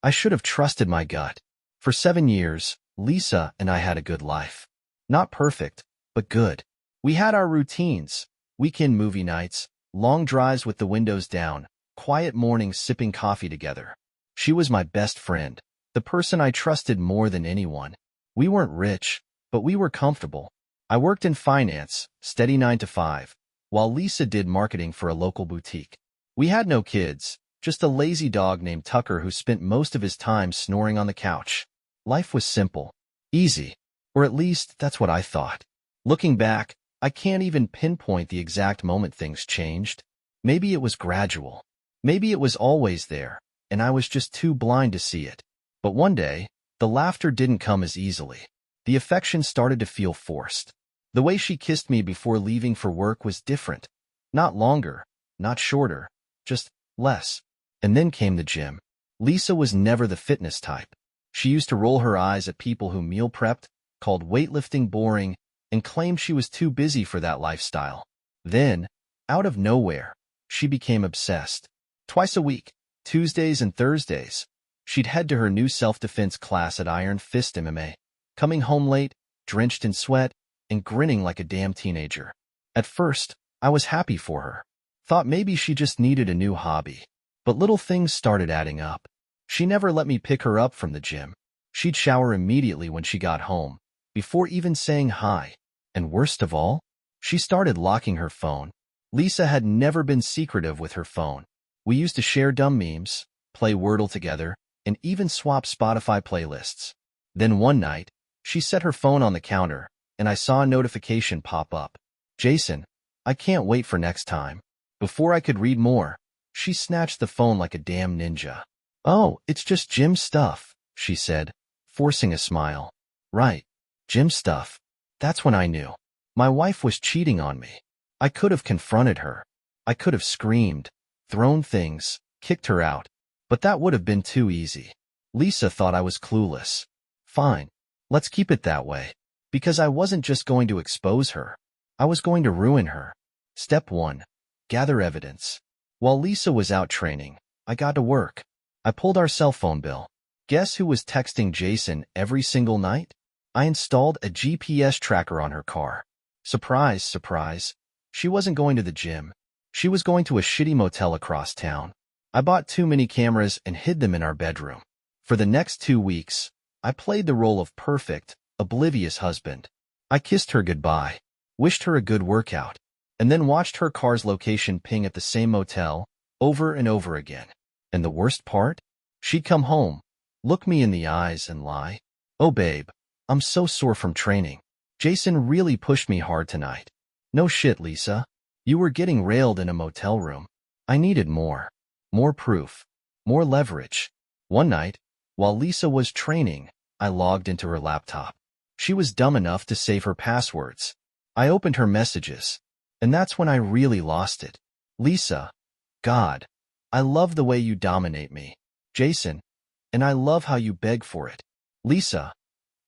I should have trusted my gut. For 7 years, Lisa and I had a good life. Not perfect, but good. We had our routines, weekend movie nights, long drives with the windows down, quiet mornings sipping coffee together. She was my best friend, the person I trusted more than anyone. We weren't rich, but we were comfortable. I worked in finance, steady 9 to 5, while Lisa did marketing for a local boutique. We had no kids, just a lazy dog named Tucker who spent most of his time snoring on the couch. Life was simple, easy, or at least that's what I thought. Looking back, I can't even pinpoint the exact moment things changed. Maybe it was gradual. Maybe it was always there, and I was just too blind to see it. But one day, the laughter didn't come as easily. The affection started to feel forced. The way she kissed me before leaving for work was different. Not longer, not shorter, just less. And then came the gym. Lisa was never the fitness type. She used to roll her eyes at people who meal prepped, called weightlifting boring, and claimed she was too busy for that lifestyle. Then, out of nowhere, she became obsessed. Twice a week, Tuesdays and Thursdays, she'd head to her new self-defense class at Iron Fist MMA, coming home late, drenched in sweat, and grinning like a damn teenager. At first, I was happy for her. Thought maybe she just needed a new hobby. But little things started adding up. She never let me pick her up from the gym. She'd shower immediately when she got home, before even saying hi. And worst of all, she started locking her phone. Lisa had never been secretive with her phone. We used to share dumb memes, play Wordle together, and even swap Spotify playlists. Then one night, she set her phone on the counter, and I saw a notification pop up. Jason, I can't wait for next time. Before I could read more, she snatched the phone like a damn ninja. Oh, it's just gym stuff, she said, forcing a smile. Right, gym stuff. That's when I knew. My wife was cheating on me. I could have confronted her. I could have screamed, thrown things, kicked her out. But that would have been too easy. Lisa thought I was clueless. Fine, let's keep it that way. Because I wasn't just going to expose her. I was going to ruin her. Step 1. Gather evidence. While Lisa was out training, I got to work. I pulled our cell phone bill. Guess who was texting Jason every single night? I installed a GPS tracker on her car. Surprise, surprise. She wasn't going to the gym. She was going to a shitty motel across town. I bought too many cameras and hid them in our bedroom. For the next 2 weeks, I played the role of perfect, oblivious husband. I kissed her goodbye, wished her a good workout, and then watched her car's location ping at the same motel over and over again. And the worst part? She'd come home, look me in the eyes and lie. Oh babe, I'm so sore from training. Jason really pushed me hard tonight. No shit, Lisa. You were getting railed in a motel room. I needed more. More proof. More leverage. One night, while Lisa was training, I logged into her laptop. She was dumb enough to save her passwords. I opened her messages. And that's when I really lost it. Lisa, God, I love the way you dominate me. Jason, and I love how you beg for it. Lisa,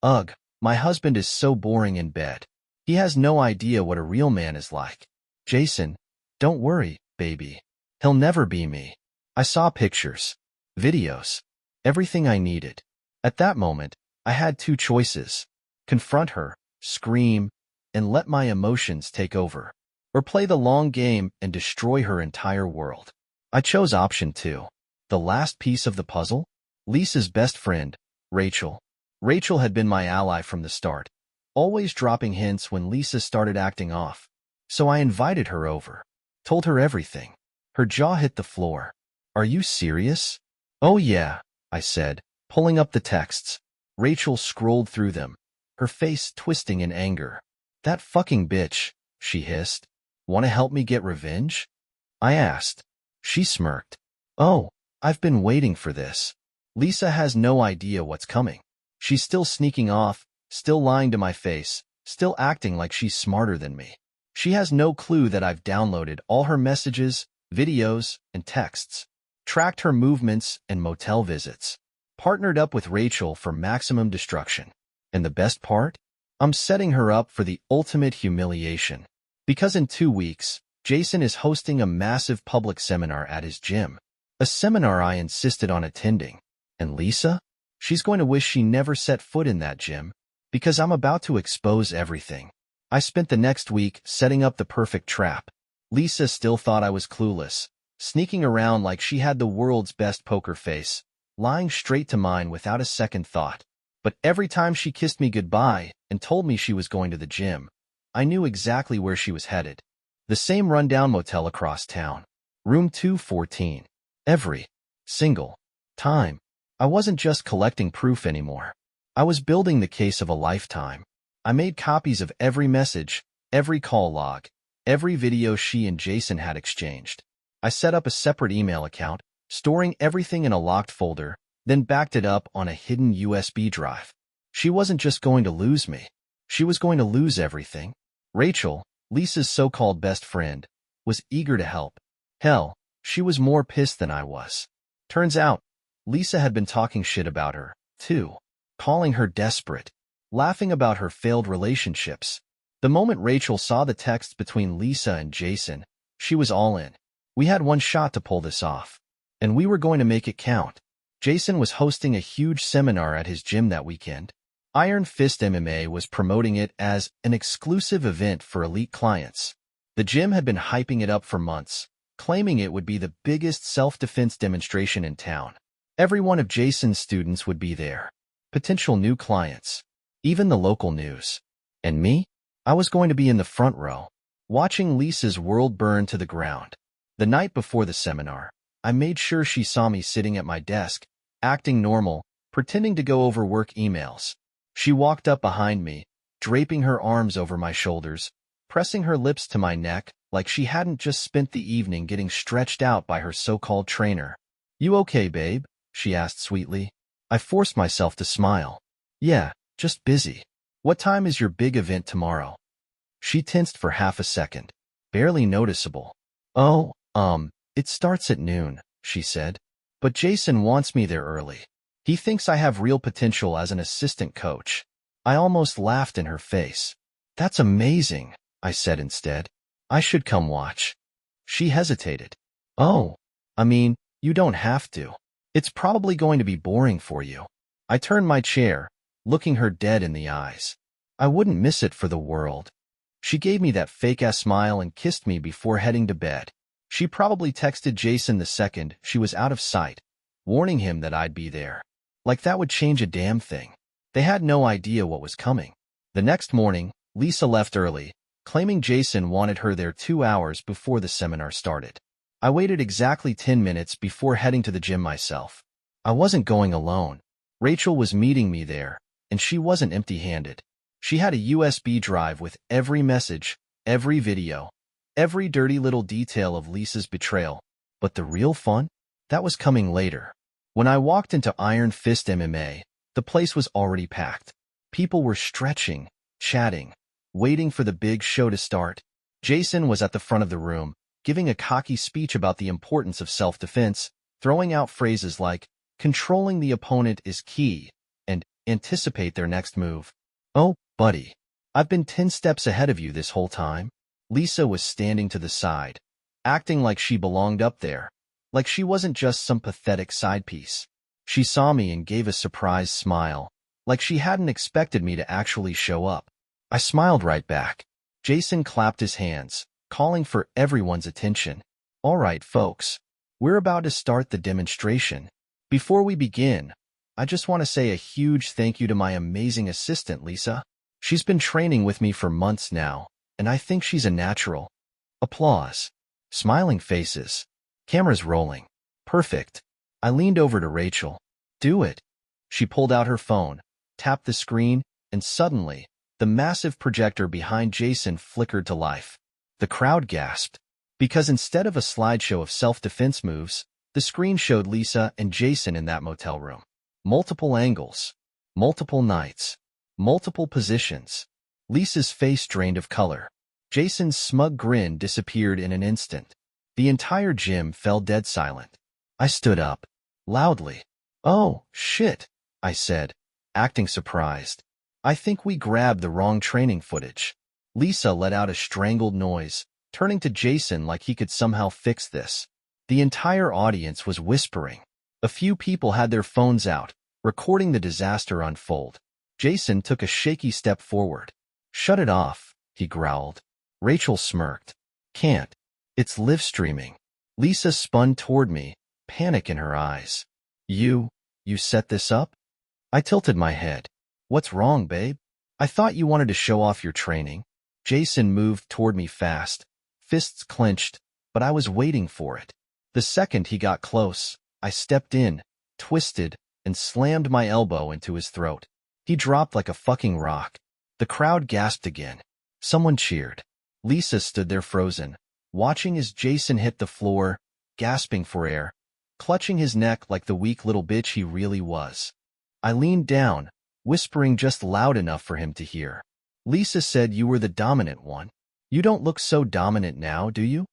ugh, my husband is so boring in bed. He has no idea what a real man is like. Jason, don't worry, baby. He'll never be me. I saw pictures, videos, everything I needed. At that moment, I had 2 choices. Confront her, scream, and let my emotions take over. Or play the long game and destroy her entire world. I chose option 2. The last piece of the puzzle? Lisa's best friend, Rachel. Rachel had been my ally from the start, always dropping hints when Lisa started acting off. So I invited her over, told her everything. Her jaw hit the floor. Are you serious? Oh yeah, I said, pulling up the texts. Rachel scrolled through them, her face twisting in anger. That fucking bitch, she hissed. Want to help me get revenge? I asked. She smirked. Oh, I've been waiting for this. Lisa has no idea what's coming. She's still sneaking off, still lying to my face, still acting like she's smarter than me. She has no clue that I've downloaded all her messages, videos, and texts, tracked her movements and motel visits, partnered up with Rachel for maximum destruction. And the best part? I'm setting her up for the ultimate humiliation. Because in 2 weeks, Jason is hosting a massive public seminar at his gym. A seminar I insisted on attending. And Lisa? She's going to wish she never set foot in that gym, because I'm about to expose everything. I spent the next week setting up the perfect trap. Lisa still thought I was clueless, sneaking around like she had the world's best poker face, lying straight to mine without a second thought. But every time she kissed me goodbye and told me she was going to the gym, I knew exactly where she was headed. The same rundown motel across town. Room 214. Every single time. I wasn't just collecting proof anymore. I was building the case of a lifetime. I made copies of every message, every call log, every video she and Jason had exchanged. I set up a separate email account, storing everything in a locked folder, then backed it up on a hidden USB drive. She wasn't just going to lose me. She was going to lose everything. Rachel, Lisa's so-called best friend, was eager to help. Hell, she was more pissed than I was. Turns out, Lisa had been talking shit about her, too, calling her desperate, laughing about her failed relationships. The moment Rachel saw the text between Lisa and Jason, she was all in. We had one shot to pull this off, and we were going to make it count. Jason was hosting a huge seminar at his gym that weekend. Iron Fist MMA was promoting it as an exclusive event for elite clients. The gym had been hyping it up for months, claiming it would be the biggest self-defense demonstration in town. Every one of Jason's students would be there. Potential new clients. Even the local news. And me? I was going to be in the front row, watching Lisa's world burn to the ground. The night before the seminar, I made sure she saw me sitting at my desk, acting normal, pretending to go over work emails. She walked up behind me, draping her arms over my shoulders, pressing her lips to my neck like she hadn't just spent the evening getting stretched out by her so-called trainer. "You okay, babe?" she asked sweetly. I forced myself to smile. "Yeah, just busy. What time is your big event tomorrow?" She tensed for half a second. Barely noticeable. "Oh, it starts at noon," she said. "But Jason wants me there early. He thinks I have real potential as an assistant coach." I almost laughed in her face. "That's amazing," I said instead. "I should come watch." She hesitated. "Oh, I mean, you don't have to. It's probably going to be boring for you." I turned my chair, looking her dead in the eyes. "I wouldn't miss it for the world." She gave me that fake-ass smile and kissed me before heading to bed. She probably texted Jason the second she was out of sight, warning him that I'd be there. Like that would change a damn thing. They had no idea what was coming. The next morning, Lisa left early, claiming Jason wanted her there 2 hours before the seminar started. I waited exactly 10 minutes before heading to the gym myself. I wasn't going alone. Rachel was meeting me there, and she wasn't empty-handed. She had a USB drive with every message, every video, every dirty little detail of Lisa's betrayal. But the real fun? That was coming later. When I walked into Iron Fist MMA, the place was already packed. People were stretching, chatting, waiting for the big show to start. Jason was at the front of the room, giving a cocky speech about the importance of self-defense, throwing out phrases like, "Controlling the opponent is key," and "Anticipate their next move." "Oh, buddy, I've been 10 steps ahead of you this whole time." Lisa was standing to the side, acting like she belonged up there, like she wasn't just some pathetic side piece. She saw me and gave a surprised smile, like she hadn't expected me to actually show up. I smiled right back. Jason clapped his hands, calling for everyone's attention. "All right, folks, we're about to start the demonstration. Before we begin, I just want to say a huge thank you to my amazing assistant, Lisa. She's been training with me for months now, and I think she's a natural." Applause. Smiling faces. Cameras rolling. Perfect. I leaned over to Rachel. "Do it." She pulled out her phone, tapped the screen, and suddenly, the massive projector behind Jason flickered to life. The crowd gasped, because instead of a slideshow of self-defense moves, the screen showed Lisa and Jason in that motel room. Multiple angles, multiple nights, multiple positions. Lisa's face drained of color. Jason's smug grin disappeared in an instant. The entire gym fell dead silent. I stood up, loudly. "Oh, shit," I said, acting surprised. "I think we grabbed the wrong training footage." Lisa let out a strangled noise, turning to Jason like he could somehow fix this. The entire audience was whispering. A few people had their phones out, recording the disaster unfold. Jason took a shaky step forward. "Shut it off," he growled. Rachel smirked. "Can't. It's live streaming." Lisa spun toward me, panic in her eyes. You set this up?" I tilted my head. "What's wrong, babe? I thought you wanted to show off your training." Jason moved toward me fast, fists clenched, but I was waiting for it. The second he got close, I stepped in, twisted, and slammed my elbow into his throat. He dropped like a fucking rock. The crowd gasped again. Someone cheered. Lisa stood there frozen, watching as Jason hit the floor, gasping for air, clutching his neck like the weak little bitch he really was. I leaned down, whispering just loud enough for him to hear. "Lisa said you were the dominant one. You don't look so dominant now, do you?"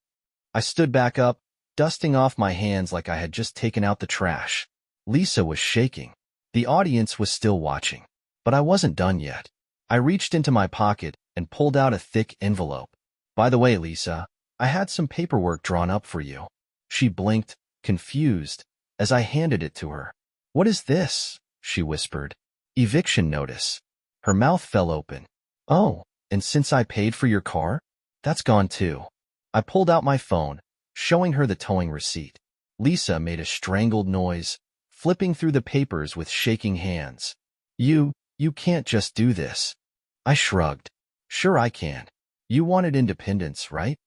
I stood back up, dusting off my hands like I had just taken out the trash. Lisa was shaking. The audience was still watching. But I wasn't done yet. I reached into my pocket and pulled out a thick envelope. "By the way, Lisa, I had some paperwork drawn up for you." She blinked, confused, as I handed it to her. "What is this?" she whispered. "Eviction notice." Her mouth fell open. "Oh, and since I paid for your car? That's gone too." I pulled out my phone, showing her the towing receipt. Lisa made a strangled noise, flipping through the papers with shaking hands. You can't just do this." I shrugged. "Sure I can. You wanted independence, right?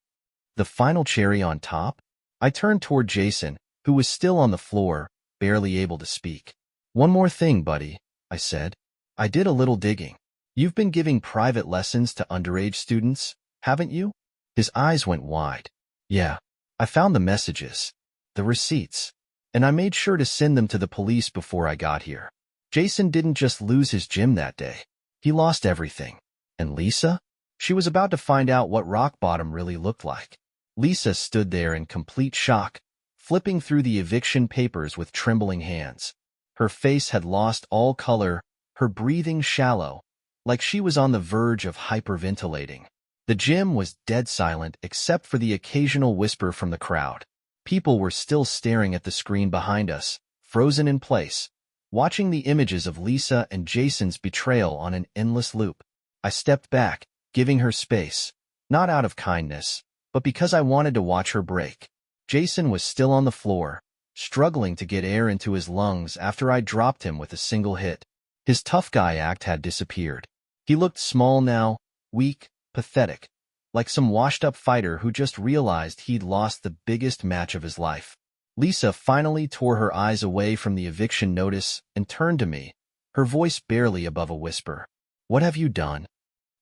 The final cherry on top?" I turned toward Jason, who was still on the floor, barely able to speak. "One more thing, buddy," I said. "I did a little digging. You've been giving private lessons to underage students, haven't you?" His eyes went wide. "Yeah. I found the messages, the receipts, and I made sure to send them to the police before I got here." Jason didn't just lose his gym that day. He lost everything. And Lisa? She was about to find out what rock bottom really looked like. Lisa stood there in complete shock, flipping through the eviction papers with trembling hands. Her face had lost all color, her breathing shallow, like she was on the verge of hyperventilating. The gym was dead silent except for the occasional whisper from the crowd. People were still staring at the screen behind us, frozen in place, watching the images of Lisa and Jason's betrayal on an endless loop. I stepped back, giving her space, not out of kindness, but because I wanted to watch her break. Jason was still on the floor, struggling to get air into his lungs after I dropped him with a single hit. His tough guy act had disappeared. He looked small now, weak, pathetic, like some washed-up fighter who just realized he'd lost the biggest match of his life. Lisa finally tore her eyes away from the eviction notice and turned to me, her voice barely above a whisper. "What have you done?"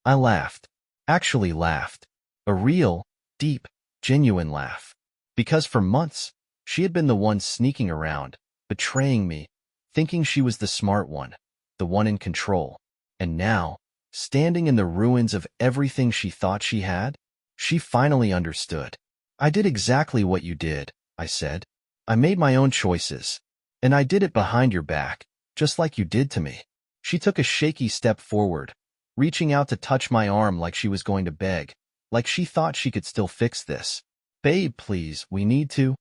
I laughed. Actually laughed. A real, deep, genuine laugh. Because for months, she had been the one sneaking around, betraying me, thinking she was the smart one, the one in control. And now, standing in the ruins of everything she thought she had, she finally understood. "I did exactly what you did," I said. "I made my own choices, and I did it behind your back, just like you did to me." She took a shaky step forward, reaching out to touch my arm like she was going to beg, like she thought she could still fix this. "Babe, please, we need to."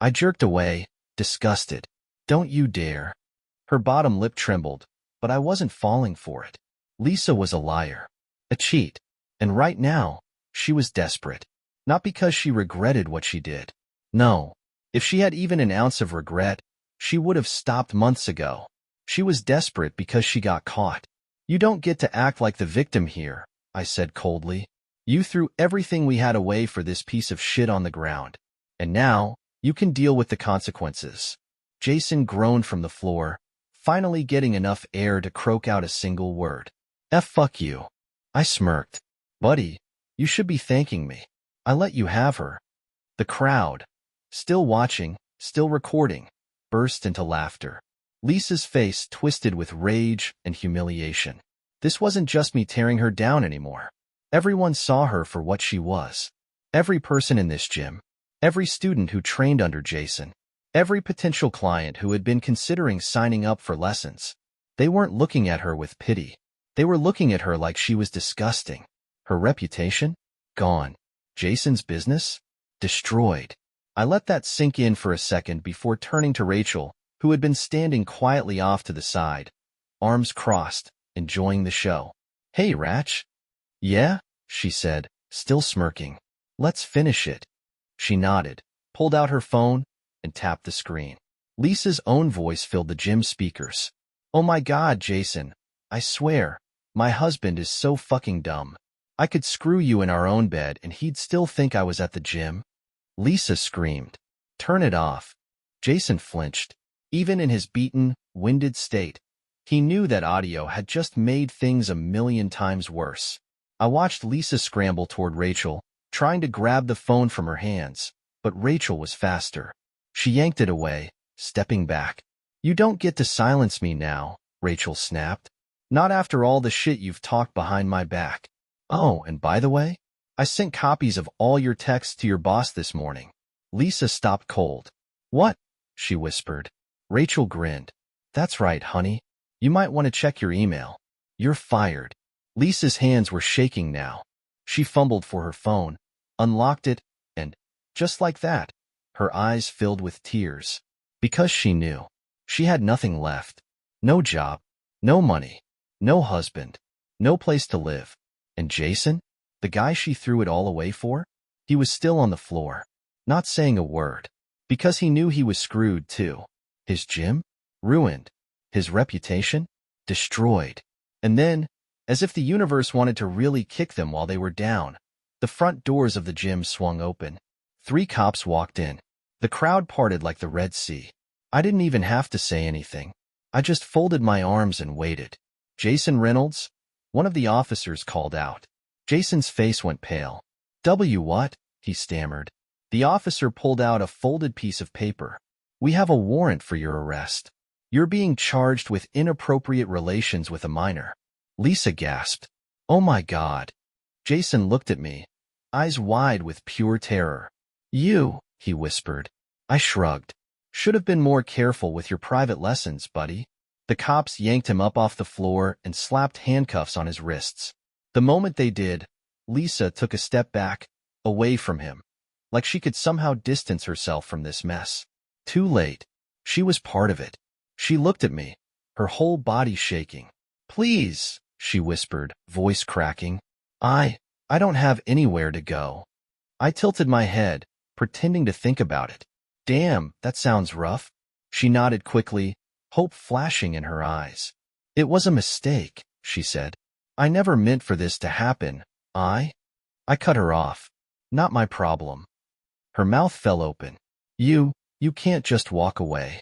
I jerked away, disgusted. "Don't you dare." Her bottom lip trembled, but I wasn't falling for it. Lisa was a liar, a cheat, and right now, she was desperate. Not because she regretted what she did. No. If she had even an ounce of regret, she would have stopped months ago. She was desperate because she got caught. "You don't get to act like the victim here," I said coldly. "You threw everything we had away for this piece of shit on the ground. And now, you can deal with the consequences." Jason groaned from the floor, finally getting enough air to croak out a single word. Fuck you." I smirked. "Buddy, you should be thanking me. I let you have her." The crowd, still watching, still recording, burst into laughter. Lisa's face twisted with rage and humiliation. This wasn't just me tearing her down anymore. Everyone saw her for what she was. Every person in this gym, every student who trained under Jason, every potential client who had been considering signing up for lessons. They weren't looking at her with pity. They were looking at her like she was disgusting. Her reputation? Gone. Jason's business? Destroyed. I let that sink in for a second before turning to Rachel, who had been standing quietly off to the side, arms crossed, enjoying the show. "Hey, Ratch." "Yeah?" she said, still smirking. "Let's finish it." She nodded, pulled out her phone, and tapped the screen. Lisa's own voice filled the gym speakers. "Oh my God, Jason. I swear, my husband is so fucking dumb. I could screw you in our own bed and he'd still think I was at the gym." Lisa screamed. "Turn it off." Jason flinched. Even in his beaten, winded state, he knew that audio had just made things a million times worse. I watched Lisa scramble toward Rachel, trying to grab the phone from her hands, but Rachel was faster. She yanked it away, stepping back. "You don't get to silence me now," Rachel snapped. "Not after all the shit you've talked behind my back. Oh, and by the way, I sent copies of all your texts to your boss this morning." Lisa stopped cold. "What?" she whispered. Rachel grinned. "That's right, honey. You might want to check your email. You're fired." Lisa's hands were shaking now. She fumbled for her phone, unlocked it, and, just like that, her eyes filled with tears. Because she knew. She had nothing left. No job, no money, no husband, no place to live. And Jason, the guy she threw it all away for? He was still on the floor, not saying a word. Because he knew he was screwed too. His gym? Ruined. His reputation? Destroyed. And then, as if the universe wanted to really kick them while they were down, the front doors of the gym swung open. 3 cops walked in. The crowd parted like the Red Sea. I didn't even have to say anything. I just folded my arms and waited. "Jason Reynolds?" one of the officers called out. Jason's face went pale. What?" he stammered. The officer pulled out a folded piece of paper. "We have a warrant for your arrest. You're being charged with inappropriate relations with a minor." Lisa gasped. "Oh my God." Jason looked at me, eyes wide with pure terror. "You," he whispered. I shrugged. "Should have been more careful with your private lessons, buddy." The cops yanked him up off the floor and slapped handcuffs on his wrists. The moment they did, Lisa took a step back, away from him, like she could somehow distance herself from this mess. Too late. She was part of it. She looked at me, her whole body shaking. "Please," she whispered, voice cracking. I don't have anywhere to go." I tilted my head, pretending to think about it. "Damn, that sounds rough." She nodded quickly, hope flashing in her eyes. "It was a mistake," she said. "I never meant for this to happen. I cut her off. "Not my problem." Her mouth fell open. You can't just walk away."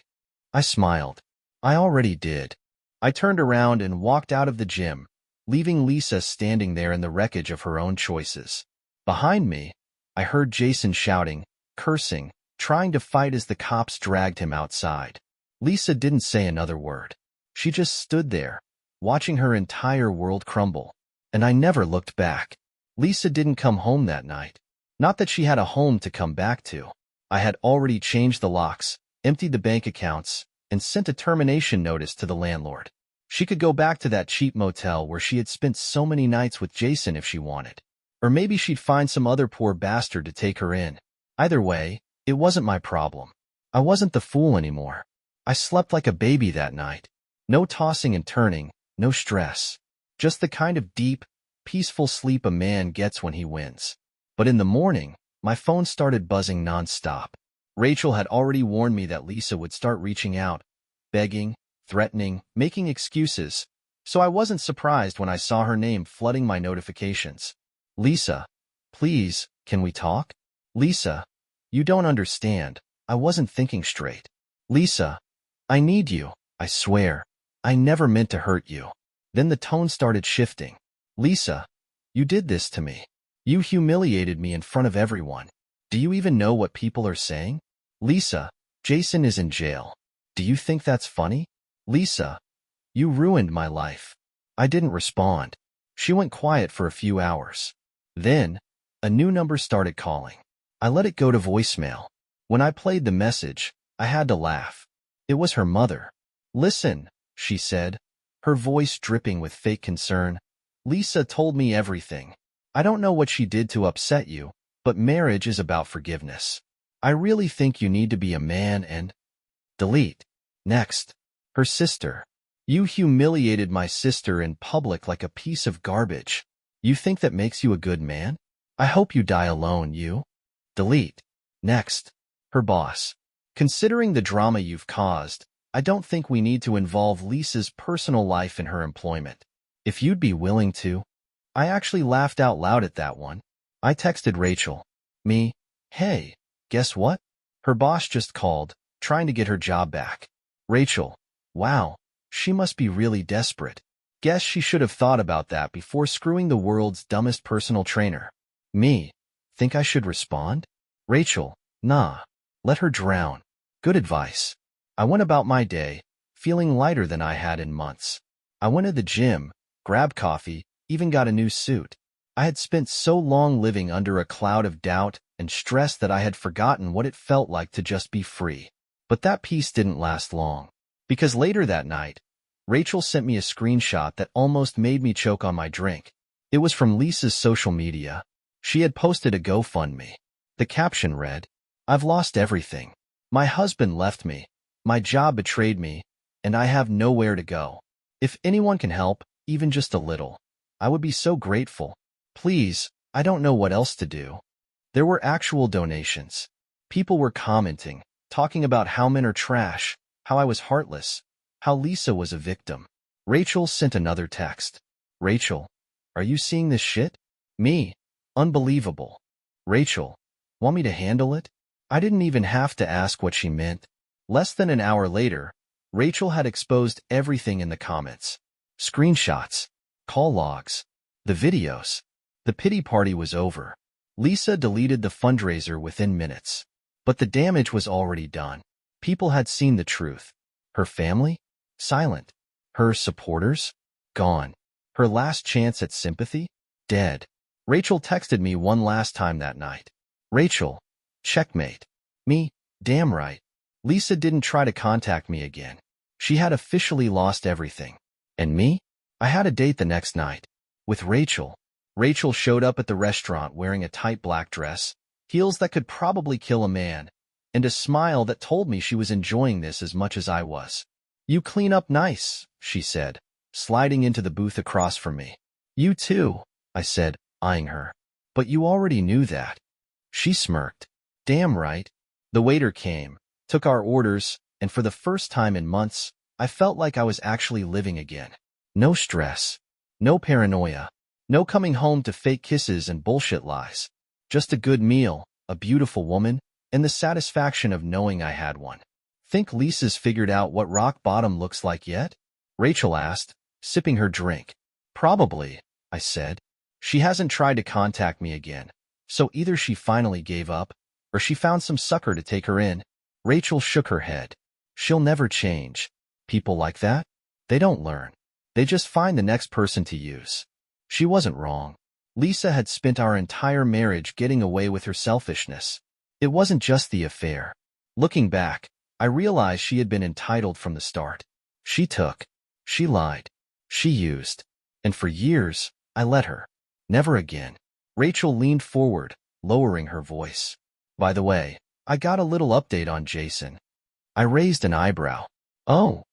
I smiled. I already did. I turned around and walked out of the gym, leaving Lisa standing there in the wreckage of her own choices. Behind me, I heard Jason shouting, cursing, trying to fight as the cops dragged him outside. Lisa didn't say another word. She just stood there, watching her entire world crumble. And I never looked back. Lisa didn't come home that night. Not that she had a home to come back to. I had already changed the locks, emptied the bank accounts, and sent a termination notice to the landlord. She could go back to that cheap motel where she had spent so many nights with Jason if she wanted. Or maybe she'd find some other poor bastard to take her in. Either way, it wasn't my problem. I wasn't the fool anymore. I slept like a baby that night. No tossing and turning, no stress. Just the kind of deep, peaceful sleep a man gets when he wins. But in the morning, my phone started buzzing nonstop. Rachel had already warned me that Lisa would start reaching out, begging, threatening, making excuses, so I wasn't surprised when I saw her name flooding my notifications. "Lisa, please, can we talk?" "Lisa, you don't understand. I wasn't thinking straight." "Lisa, I need you. I swear. I never meant to hurt you." Then the tone started shifting. "Lisa, you did this to me. You humiliated me in front of everyone. Do you even know what people are saying?" "Lisa, Jason is in jail. Do you think that's funny?" "Lisa, you ruined my life." I didn't respond. She went quiet for a few hours. Then, a new number started calling. I let it go to voicemail. When I played the message, I had to laugh. It was her mother. "Listen," she said, her voice dripping with fake concern. "Lisa told me everything. I don't know what she did to upset you, but marriage is about forgiveness. I really think you need to be a man and..." Delete. Next, her sister. You humiliated my sister in public like a piece of garbage. You think that makes you a good man? I hope you die alone, you. Delete. Next, her boss. Considering the drama you've caused, I don't think we need to involve Lisa's personal life in her employment. If you'd be willing to. I actually laughed out loud at that one. I texted Rachel. Me, hey, guess what? Her boss just called, trying to get her job back. Rachel, wow, she must be really desperate. Guess she should have thought about that before screwing the world's dumbest personal trainer. Me, think I should respond? Rachel, nah, let her drown. Good advice. I went about my day, feeling lighter than I had in months. I went to the gym, grabbed coffee, even got a new suit. I had spent so long living under a cloud of doubt and stress that I had forgotten what it felt like to just be free. But that peace didn't last long, because later that night, Rachel sent me a screenshot that almost made me choke on my drink. It was from Lisa's social media. She had posted a GoFundMe. The caption read, "I've lost everything. My husband left me, my job betrayed me, and I have nowhere to go. If anyone can help, even just a little, I would be so grateful. Please, I don't know what else to do." There were actual donations. People were commenting, talking about how men are trash, how I was heartless, how Lisa was a victim. Rachel sent another text. Rachel, are you seeing this shit? Me, unbelievable. Rachel, want me to handle it? I didn't even have to ask what she meant. Less than an hour later, Rachel had exposed everything in the comments. Screenshots, call logs, the videos. The pity party was over. Lisa deleted the fundraiser within minutes. But the damage was already done. People had seen the truth. Her family? Silent. Her supporters? Gone. Her last chance at sympathy? Dead. Rachel texted me one last time that night. Rachel, checkmate. Me, damn right. Lisa didn't try to contact me again. She had officially lost everything. And me? I had a date the next night. With Rachel. Rachel showed up at the restaurant wearing a tight black dress, heels that could probably kill a man, and a smile that told me she was enjoying this as much as I was. You clean up nice, she said, sliding into the booth across from me. You too, I said, eyeing her. But you already knew that. She smirked. Damn right. The waiter came, took our orders, and for the first time in months, I felt like I was actually living again. No stress. No paranoia. No coming home to fake kisses and bullshit lies. Just a good meal, a beautiful woman, and the satisfaction of knowing I had one. Think Lisa's figured out what rock bottom looks like yet? Rachel asked, sipping her drink. Probably, I said. She hasn't tried to contact me again, so either she finally gave up, or she found some sucker to take her in. Rachel shook her head. She'll never change. People like that? They don't learn. They just find the next person to use. She wasn't wrong. Lisa had spent our entire marriage getting away with her selfishness. It wasn't just the affair. Looking back, I realized she had been entitled from the start. She took. She lied. She used. And for years, I let her. Never again. Rachel leaned forward, lowering her voice. By the way, I got a little update on Jason. I raised an eyebrow. Oh.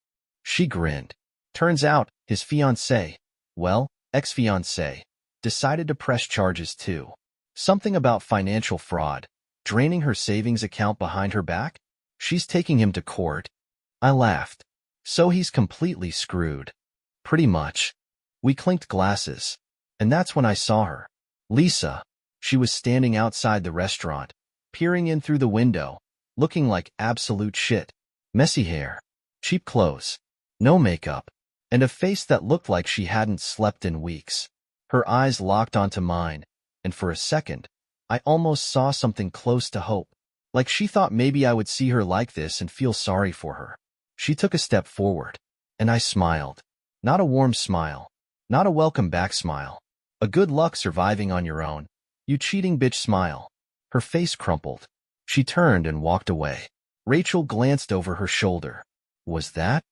She grinned. Turns out, his fiancée, well, ex-fiancée, decided to press charges too. Something about financial fraud, draining her savings account behind her back? She's taking him to court. I laughed. So he's completely screwed. Pretty much. We clinked glasses. And that's when I saw her. Lisa. She was standing outside the restaurant, peering in through the window, looking like absolute shit. Messy hair. Cheap clothes. No makeup. And a face that looked like she hadn't slept in weeks. Her eyes locked onto mine, and for a second, I almost saw something close to hope. Like she thought maybe I would see her like this and feel sorry for her. She took a step forward, and I smiled. Not a warm smile. Not a welcome back smile. A good luck surviving on your own. You cheating bitch smile. Her face crumpled. She turned and walked away. Rachel glanced over her shoulder. Was that?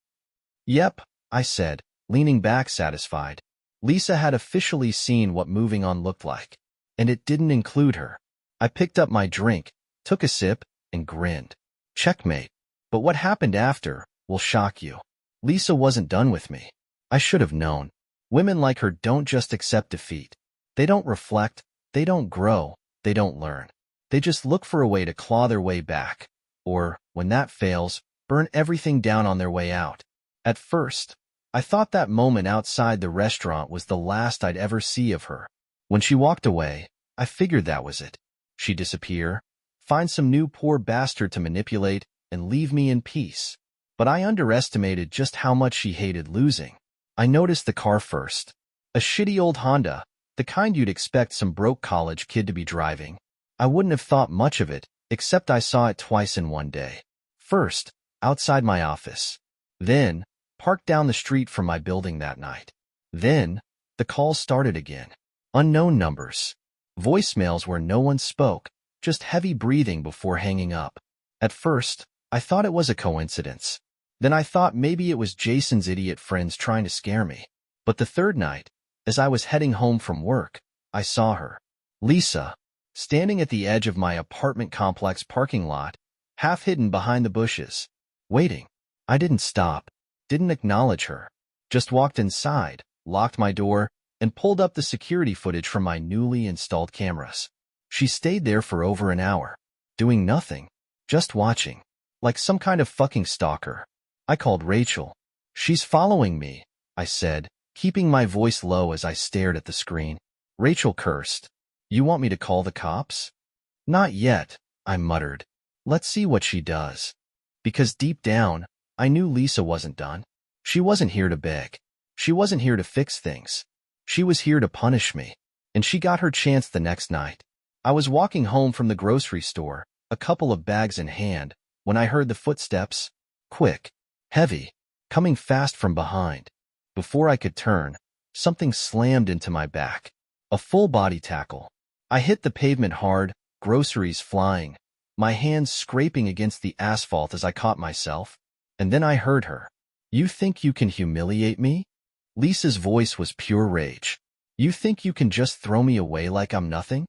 Yep, I said, leaning back satisfied. Lisa had officially seen what moving on looked like, and it didn't include her. I picked up my drink, took a sip, and grinned. Checkmate. But what happened after will shock you. Lisa wasn't done with me. I should have known. Women like her don't just accept defeat. They don't reflect, they don't grow, they don't learn. They just look for a way to claw their way back, or, when that fails, burn everything down on their way out. At first, I thought that moment outside the restaurant was the last I'd ever see of her. When she walked away, I figured that was it. She'd disappear, find some new poor bastard to manipulate, and leave me in peace. But I underestimated just how much she hated losing. I noticed the car first. A shitty old Honda, the kind you'd expect some broke college kid to be driving. I wouldn't have thought much of it, except I saw it twice in one day. First, outside my office. Then, parked down the street from my building that night. Then, the calls started again. Unknown numbers. Voicemails where no one spoke, just heavy breathing before hanging up. At first, I thought it was a coincidence. Then I thought maybe it was Jason's idiot friends trying to scare me. But the third night, as I was heading home from work, I saw her. Lisa, standing at the edge of my apartment complex parking lot, half hidden behind the bushes, waiting. I didn't stop, didn't acknowledge her. Just walked inside, locked my door, and pulled up the security footage from my newly installed cameras. She stayed there for over an hour, doing nothing, just watching, like some kind of fucking stalker. I called Rachel. She's following me, I said, keeping my voice low as I stared at the screen. Rachel cursed. You want me to call the cops? Not yet, I muttered. Let's see what she does. Because deep down, I knew Lisa wasn't done. She wasn't here to beg. She wasn't here to fix things. She was here to punish me. And she got her chance the next night. I was walking home from the grocery store, a couple of bags in hand, when I heard the footsteps, quick, heavy, coming fast from behind. Before I could turn, something slammed into my back. A full body tackle. I hit the pavement hard, groceries flying, my hands scraping against the asphalt as I caught myself. And then I heard her. You think you can humiliate me? Lisa's voice was pure rage. You think you can just throw me away like I'm nothing?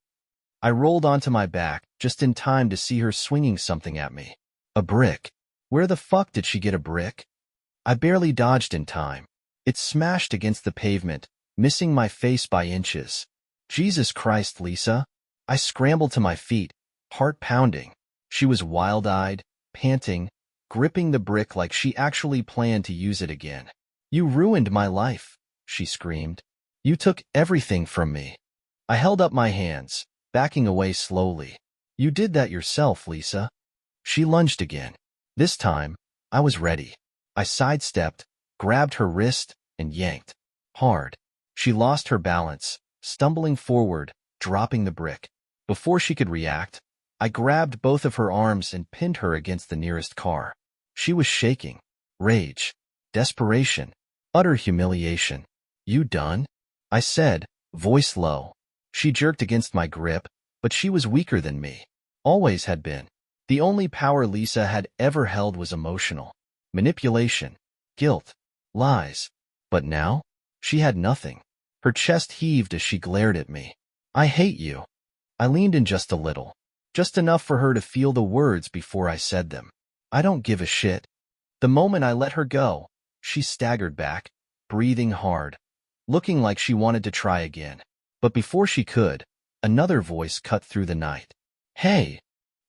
I rolled onto my back, just in time to see her swinging something at me. A brick. Where the fuck did she get a brick? I barely dodged in time. It smashed against the pavement, missing my face by inches. Jesus Christ, Lisa. I scrambled to my feet, heart pounding. She was wild-eyed, panting, gripping the brick like she actually planned to use it again. You ruined my life, she screamed. You took everything from me. I held up my hands, backing away slowly. You did that yourself, Lisa. She lunged again. This time, I was ready. I sidestepped, grabbed her wrist, and yanked. Hard. She lost her balance, stumbling forward, dropping the brick. Before she could react, I grabbed both of her arms and pinned her against the nearest car. She was shaking. Rage. Desperation. Utter humiliation. You done? I said, voice low. She jerked against my grip, but she was weaker than me. Always had been. The only power Lisa had ever held was emotional. Manipulation. Guilt. Lies. But now? She had nothing. Her chest heaved as she glared at me. I hate you. I leaned in just a little. Just enough for her to feel the words before I said them. I don't give a shit. The moment I let her go, she staggered back, breathing hard, looking like she wanted to try again. But before she could, another voice cut through the night. Hey,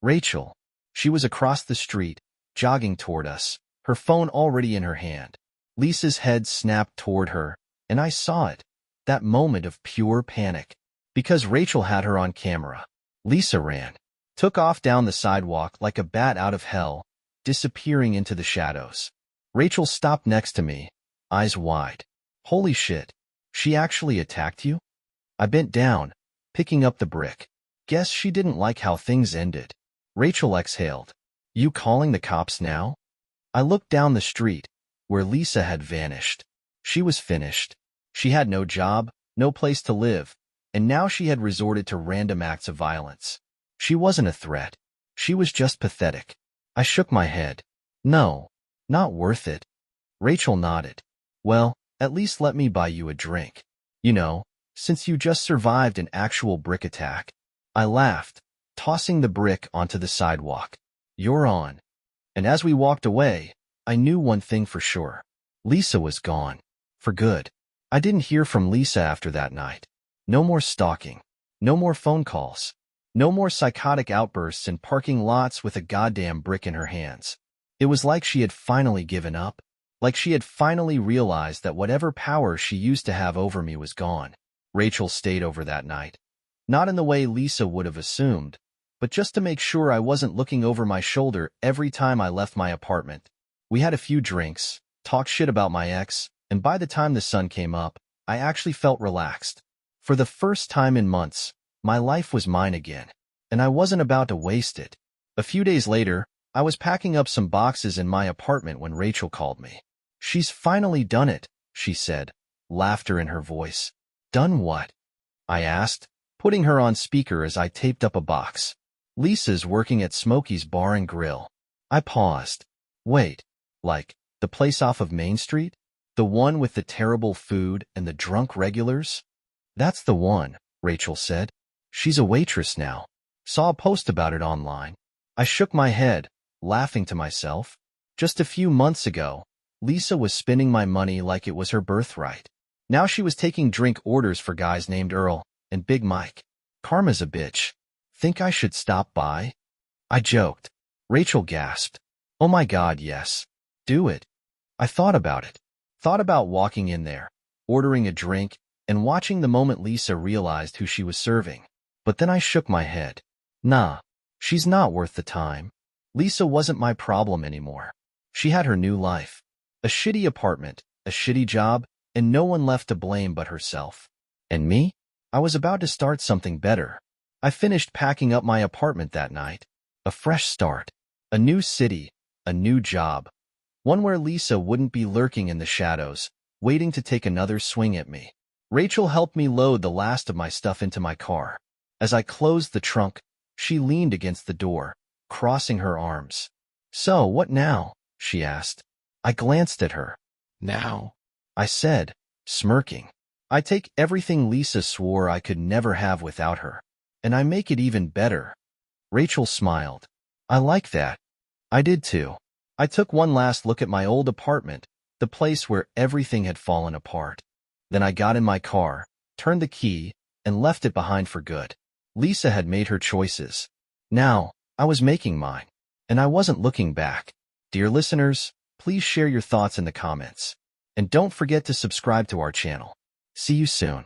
Rachel. She was across the street, jogging toward us, her phone already in her hand. Lisa's head snapped toward her, and I saw it, that moment of pure panic. Because Rachel had her on camera. Lisa ran, took off down the sidewalk like a bat out of hell, disappearing into the shadows. Rachel stopped next to me, eyes wide. Holy shit, she actually attacked you? I bent down, picking up the brick. Guess she didn't like how things ended. Rachel exhaled. You calling the cops now? I looked down the street, where Lisa had vanished. She was finished. She had no job, no place to live, and now she had resorted to random acts of violence. She wasn't a threat. She was just pathetic. I shook my head. No, not worth it. Rachel nodded. Well, at least let me buy you a drink. You know, since you just survived an actual brick attack. I laughed, tossing the brick onto the sidewalk. You're on. And as we walked away, I knew one thing for sure. Lisa was gone. For good. I didn't hear from Lisa after that night. No more stalking. No more phone calls. No more psychotic outbursts in parking lots with a goddamn brick in her hands. It was like she had finally given up. Like she had finally realized that whatever power she used to have over me was gone. Rachel stayed over that night. Not in the way Lisa would have assumed, but just to make sure I wasn't looking over my shoulder every time I left my apartment. We had a few drinks, talked shit about my ex, and by the time the sun came up, I actually felt relaxed. For the first time in months, my life was mine again, and I wasn't about to waste it. A few days later, I was packing up some boxes in my apartment when Rachel called me. "She's finally done it," she said, laughter in her voice. "Done what?" I asked, putting her on speaker as I taped up a box. "Lisa's working at Smokey's Bar and Grill." I paused. "Wait, like, the place off of Main Street? The one with the terrible food and the drunk regulars?" "That's the one," Rachel said. "She's a waitress now. Saw a post about it online." I shook my head, laughing to myself. Just a few months ago, Lisa was spending my money like it was her birthright. Now she was taking drink orders for guys named Earl and Big Mike. Karma's a bitch. "Think I should stop by?" I joked. Rachel gasped. "Oh my God, yes. Do it." I thought about it. Thought about walking in there, ordering a drink, and watching the moment Lisa realized who she was serving. But then I shook my head. Nah, she's not worth the time. Lisa wasn't my problem anymore. She had her new life. A shitty apartment, a shitty job, and no one left to blame but herself. And me? I was about to start something better. I finished packing up my apartment that night. A fresh start. A new city. A new job. One where Lisa wouldn't be lurking in the shadows, waiting to take another swing at me. Rachel helped me load the last of my stuff into my car. As I closed the trunk, she leaned against the door, crossing her arms. "So, what now?" she asked. I glanced at her. "Now," I said, smirking. "I take everything Lisa swore I could never have without her, and I make it even better." Rachel smiled. "I like that." I did too. I took one last look at my old apartment, the place where everything had fallen apart. Then I got in my car, turned the key, and left it behind for good. Lisa had made her choices. Now, I was making mine, and I wasn't looking back. Dear listeners, please share your thoughts in the comments. And don't forget to subscribe to our channel. See you soon.